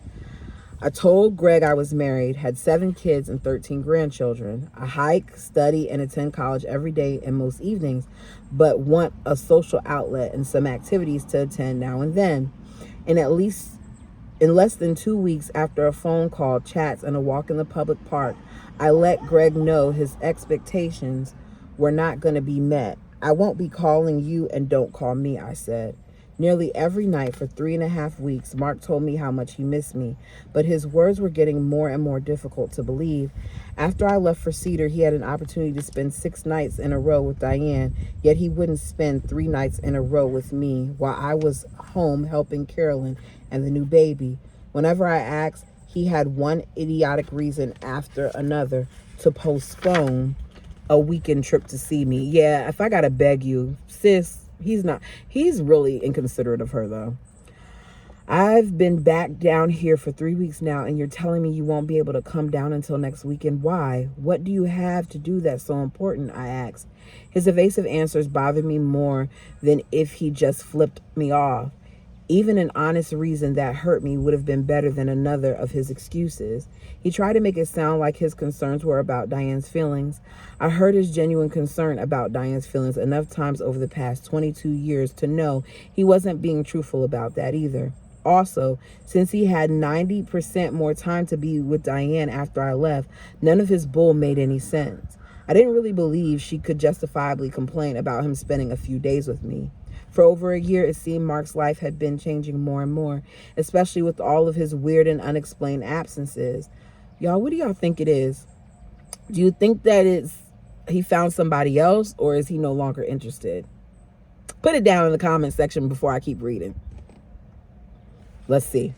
I told Greg I was married, had 7 kids and 13 grandchildren. I hike, study, and attend college every day and most evenings, but want a social outlet and some activities to attend now and then. And in less than 2 weeks after a phone call, chats, and a walk in the public park, I let Greg know his expectations were not going to be met. I won't be calling you and don't call me, I said. Nearly every night for 3.5 weeks, Mark told me how much he missed me, but his words were getting more and more difficult to believe. After I left for Cedar, he had an opportunity to spend 6 nights in a row with Diane, yet he wouldn't spend 3 nights in a row with me while I was home helping Carolyn and the new baby. Whenever I asked, he had one idiotic reason after another to postpone a weekend trip to see me. Yeah, if I gotta beg you, sis, he's really inconsiderate of her though. I've been back down here for 3 weeks now, and you're telling me you won't be able to come down until next weekend. Why? What do you have to do that's so important? I asked. His evasive answers bothered me more than if he just flipped me off. Even an honest reason that hurt me would have been better than another of his excuses. He tried to make it sound like his concerns were about Diane's feelings. I heard his genuine concern about Diane's feelings enough times over the past 22 years to know he wasn't being truthful about that either. Also, since he had 90% more time to be with Diane after I left, none of his bull made any sense. I didn't really believe she could justifiably complain about him spending a few days with me. For over a year, it seemed Mark's life had been changing more and more, especially with all of his weird and unexplained absences. Y'all, what do y'all think it is? Do you think that he found somebody else, or is he no longer interested? Put it down in the comment section before I keep reading. Let's see.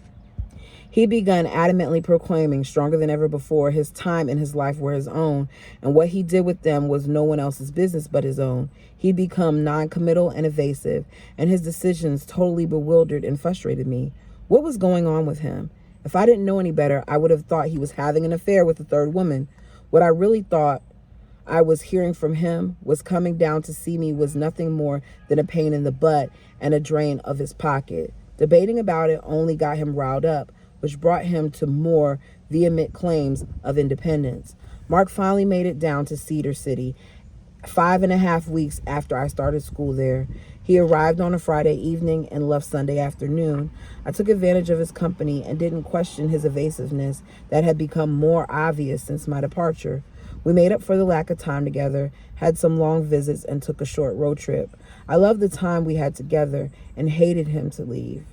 He begun adamantly proclaiming, stronger than ever before, his time and his life were his own, and what he did with them was no one else's business but his own. He'd become non-committal and evasive, and his decisions totally bewildered and frustrated me. What was going on with him? If I didn't know any better, I would have thought he was having an affair with a third woman. What I really thought I was hearing from him was coming down to see me was nothing more than a pain in the butt and a drain of his pocket. Debating about it only got him riled up, which brought him to more vehement claims of independence. Mark finally made it down to Cedar City 5.5 weeks after I started school there. He arrived on a Friday evening and left Sunday afternoon. I took advantage of his company and didn't question his evasiveness that had become more obvious since my departure. We made up for the lack of time together, had some long visits, and took a short road trip. I loved the time we had together and hated him to leave.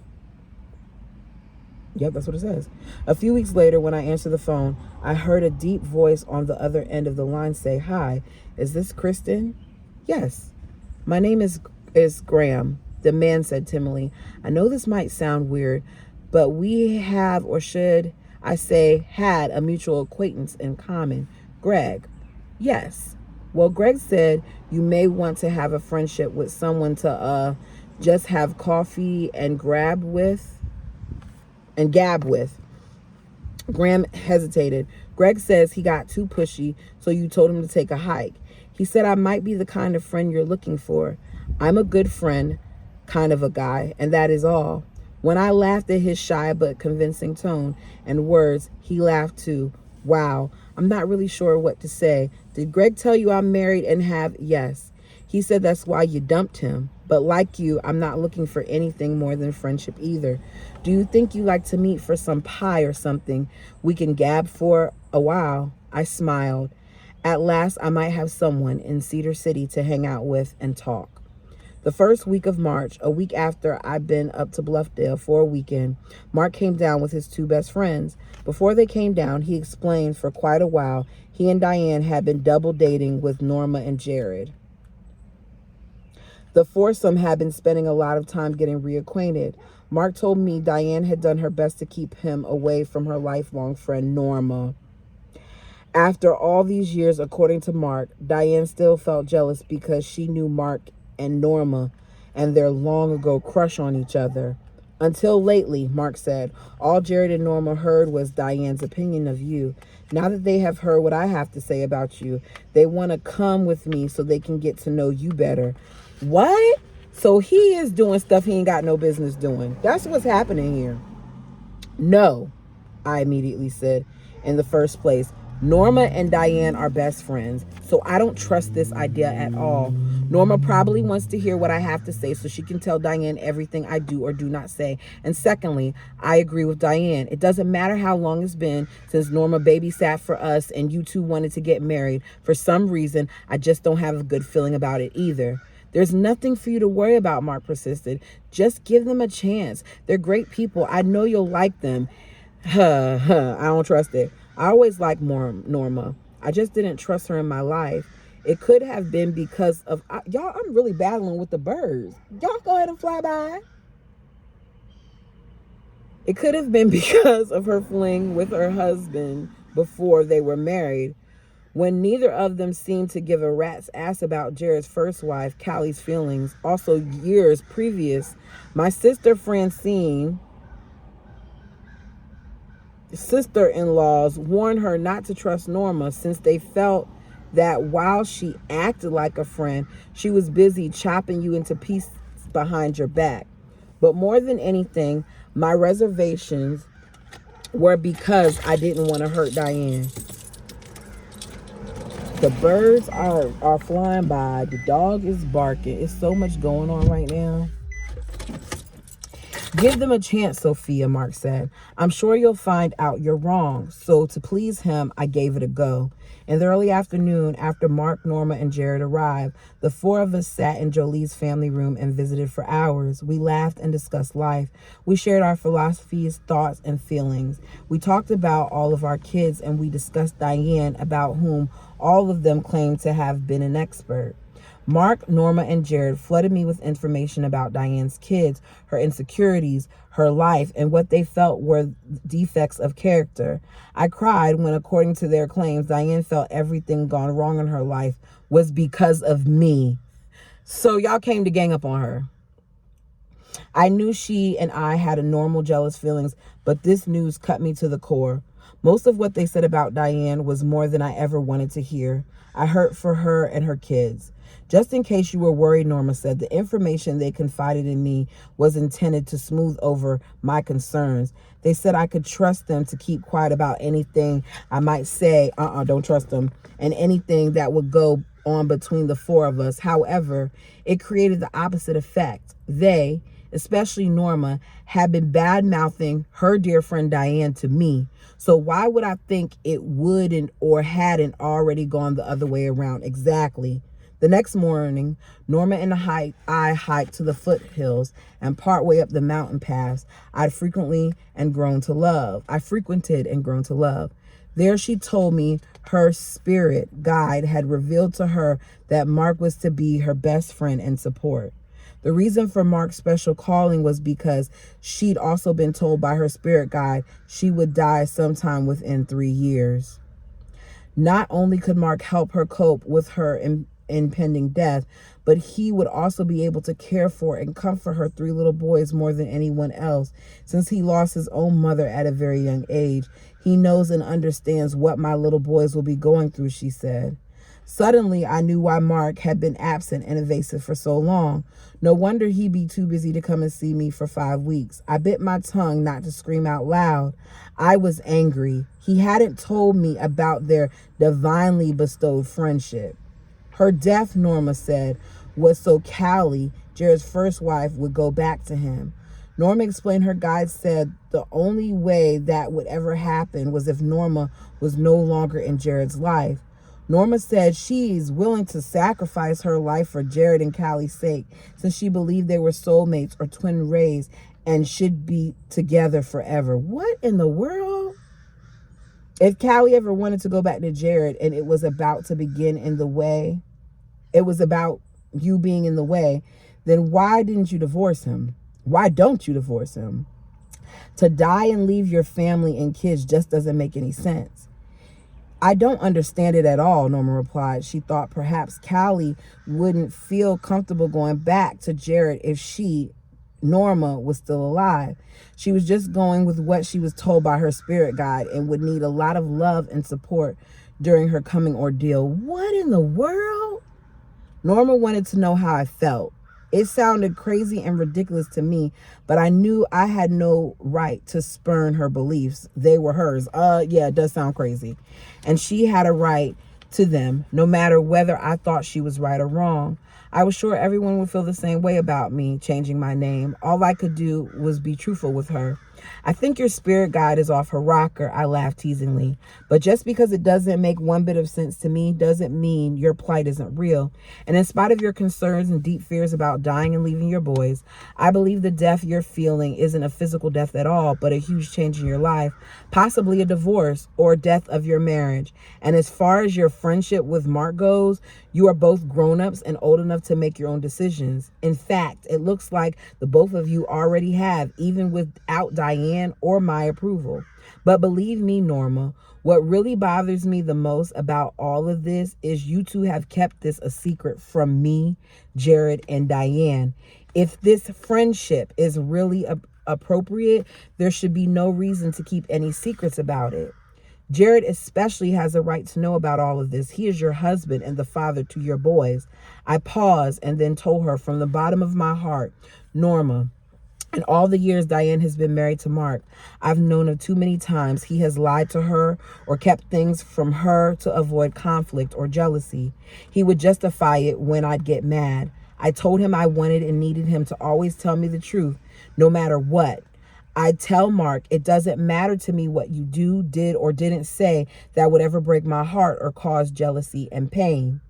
Yep, that's what it says. A few weeks later, when I answered the phone, I heard a deep voice on the other end of the line say, "Hi, is this Kristen?" "Yes." "My name is Graham," the man said timidly. "I know this might sound weird, but we have, or should I say, had a mutual acquaintance in common. Greg." "Yes." "Well, Greg said you may want to have a friendship with someone to just have coffee and gab with. Graham hesitated. "Greg says he got too pushy, so you told him to take a hike. He said I might be the kind of friend you're looking for. I'm a good friend kind of a guy, and that is all." When I laughed at his shy but convincing tone and words, he laughed too. "Wow, I'm not really sure what to say. Did Greg tell you I'm married and have—" "Yes. He said that's why you dumped him. But like you, I'm not looking for anything more than friendship either. Do you think you like to meet for some pie or something? We can gab for a while." I smiled. At last, I might have someone in Cedar City to hang out with and talk. The first week of March, a week after I'd been up to Bluffdale for a weekend, Mark came down with his two best friends. Before they came down, he explained for quite a while he and Diane had been double dating with Norma and Jared. The foursome had been spending a lot of time getting reacquainted. Mark told me Diane had done her best to keep him away from her lifelong friend, Norma. After all these years, according to Mark, Diane still felt jealous because she knew Mark and Norma and their long-ago crush on each other. "Until lately," Mark said, "all Jared and Norma heard was Diane's opinion of you. Now that they have heard what I have to say about you, they want to come with me so they can get to know you better." What? So he is doing stuff he ain't got no business doing. That's what's happening here. "No," I immediately said. "In the first place, Norma and Diane are best friends, so I don't trust this idea at all. Norma probably wants to hear what I have to say so she can tell Diane everything I do or do not say. And secondly, I agree with Diane. It doesn't matter how long it's been since Norma babysat for us and you two wanted to get married. For some reason, I just don't have a good feeling about it either." "There's nothing for you to worry about," Mark persisted. "Just give them a chance. They're great people. I know you'll like them." I don't trust it. I always liked Norma. I just didn't trust her in my life. It could have been because of... y'all, I'm really battling with the birds. Y'all go ahead and fly by. It could have been because of her fling with her husband before they were married, when neither of them seemed to give a rat's ass about Jared's first wife, Callie's feelings. Also, years previous, my sister Francine, sister-in-laws, warned her not to trust Norma since they felt that while she acted like a friend, she was busy chopping you into pieces behind your back. But more than anything, my reservations were because I didn't want to hurt Diane. The birds are flying by. The dog is barking. It's so much going on right now. "Give them a chance, Sophia," Mark said. "I'm sure you'll find out you're wrong." So to please him, I gave it a go. In the early afternoon, after Mark, Norma, and Jared arrived, the four of us sat in Jolie's family room and visited for hours. We laughed and discussed life. We shared our philosophies, thoughts, and feelings. We talked about all of our kids, and we discussed Diane, about whom all of them claimed to have been an expert. Mark, Norma, and Jared flooded me with information about Diane's kids, her insecurities, her life, and what they felt were defects of character. I cried when, according to their claims, Diane felt everything gone wrong in her life was because of me. So y'all came to gang up on her. I knew she and I had a normal jealous feelings, but this news cut me to the core. Most of what they said about Diane was more than I ever wanted to hear. I hurt for her and her kids. Just in case you were worried, Norma said, the information they confided in me was intended to smooth over my concerns. They said I could trust them to keep quiet about anything I might say, don't trust them, and anything that would go on between the four of us. However, it created the opposite effect. They, especially Norma, had been bad-mouthing her dear friend Diane to me. So why would I think it wouldn't or hadn't already gone the other way around? Exactly. The next morning, Norma and I hiked to the foothills and partway up the mountain paths I frequented and grown to love. There she told me her spirit guide had revealed to her that Mark was to be her best friend and support. The reason for Mark's special calling was because she'd also been told by her spirit guide she would die sometime within 3 years. Not only could Mark help her cope with her impending death, but he would also be able to care for and comfort her 3 little boys more than anyone else, since he lost his own mother at a very young age. He knows and understands what my little boys will be going through, she said. Suddenly, I knew why Mark had been absent and evasive for so long. No wonder he'd be too busy to come and see me for 5 weeks. I bit my tongue not to scream out loud. I was angry. He hadn't told me about their divinely bestowed friendship. Her death, Norma said, was so Callie, Jared's first wife, would go back to him. Norma explained her guide said the only way that would ever happen was if Norma was no longer in Jared's life. Norma said she's willing to sacrifice her life for Jared and Callie's sake, since she believed they were soulmates or twin rays and should be together forever. What in the world? If Callie ever wanted to go back to Jared and it was about to begin in the way, it was about you being in the way, then why didn't you divorce him? Why don't you divorce him? To die and leave your family and kids just doesn't make any sense. I don't understand it at all, Norma replied. She thought perhaps Callie wouldn't feel comfortable going back to Jared if she, Norma, was still alive. She was just going with what she was told by her spirit guide and would need a lot of love and support during her coming ordeal. What in the world? Norma wanted to know how I felt. It sounded crazy and ridiculous to me, but I knew I had no right to spurn her beliefs. They were hers. Yeah, it does sound crazy. And she had a right to them, no matter whether I thought she was right or wrong. I was sure everyone would feel the same way about me changing my name. All I could do was be truthful with her. I think your spirit guide is off her rocker, I laughed teasingly. But just because it doesn't make one bit of sense to me doesn't mean your plight isn't real. And in spite of your concerns and deep fears about dying and leaving your boys, I believe the death you're feeling isn't a physical death at all, but a huge change in your life, possibly a divorce or death of your marriage. And as far as your friendship with Mark goes, you are both grown-ups and old enough to make your own decisions. In fact, it looks like the both of you already have, even without Diane or my approval. But believe me, Norma, what really bothers me the most about all of this is you two have kept this a secret from me, Jared, and Diane. If this friendship is really appropriate, there should be no reason to keep any secrets about it. Jared especially has a right to know about all of this. He is your husband and the father to your boys. I paused and then told her from the bottom of my heart, Norma, in all the years Diane has been married to Mark, I've known of too many times he has lied to her or kept things from her to avoid conflict or jealousy. He would justify it when I'd get mad. I told him I wanted and needed him to always tell me the truth, no matter what. I tell Mark, it doesn't matter to me what you do, did, or didn't say that would ever break my heart or cause jealousy and pain.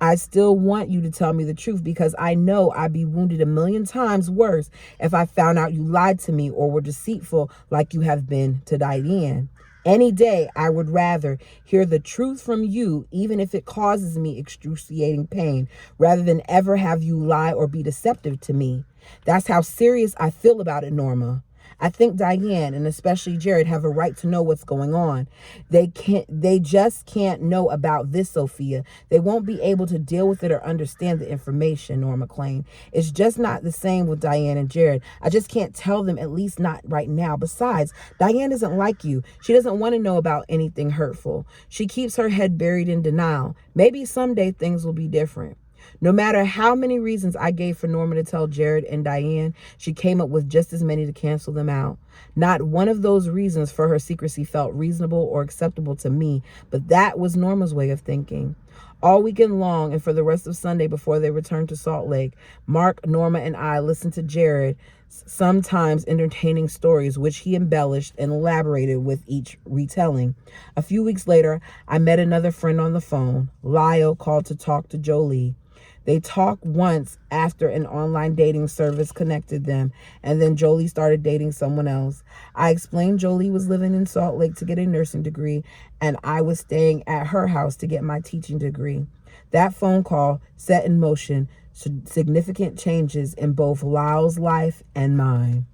I still want you to tell me the truth because I know I'd be wounded 1,000,000 times worse if I found out you lied to me or were deceitful like you have been to Diane. Any day, I would rather hear the truth from you, even if it causes me excruciating pain, rather than ever have you lie or be deceptive to me. That's how serious I feel about it, Norma. I think Diane and especially Jared have a right to know what's going on. They just can't know about this, Sophia. They won't be able to deal with it or understand the information, Norma claimed. It's just not the same with Diane and Jared. I just can't tell them, at least not right now. Besides, Diane isn't like you. She doesn't want to know about anything hurtful. She keeps her head buried in denial. Maybe someday things will be different. No matter how many reasons I gave for Norma to tell Jared and Diane, she came up with just as many to cancel them out. Not one of those reasons for her secrecy felt reasonable or acceptable to me, but that was Norma's way of thinking. All weekend long and for the rest of Sunday before they returned to Salt Lake, Mark, Norma, and I listened to Jared, sometimes entertaining stories which he embellished and elaborated with each retelling. A few weeks later, I met another friend on the phone. Lyle called to talk to Jolie. They talked once after an online dating service connected them, and then Jolie started dating someone else. I explained Jolie was living in Salt Lake to get a nursing degree, and I was staying at her house to get my teaching degree. That phone call set in motion significant changes in both Lyle's life and mine.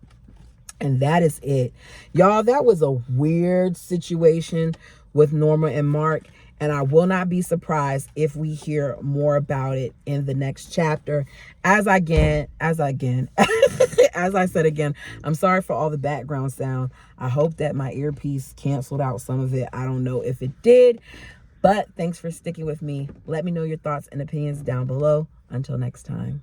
And that is it. Y'all, that was a weird situation with Norma and Mark. And I will not be surprised if we hear more about it in the next chapter. As I said again, I'm sorry for all the background sound. I hope that my earpiece canceled out some of it. I don't know if it did, but thanks for sticking with me. Let me know your thoughts and opinions down below. Until next time.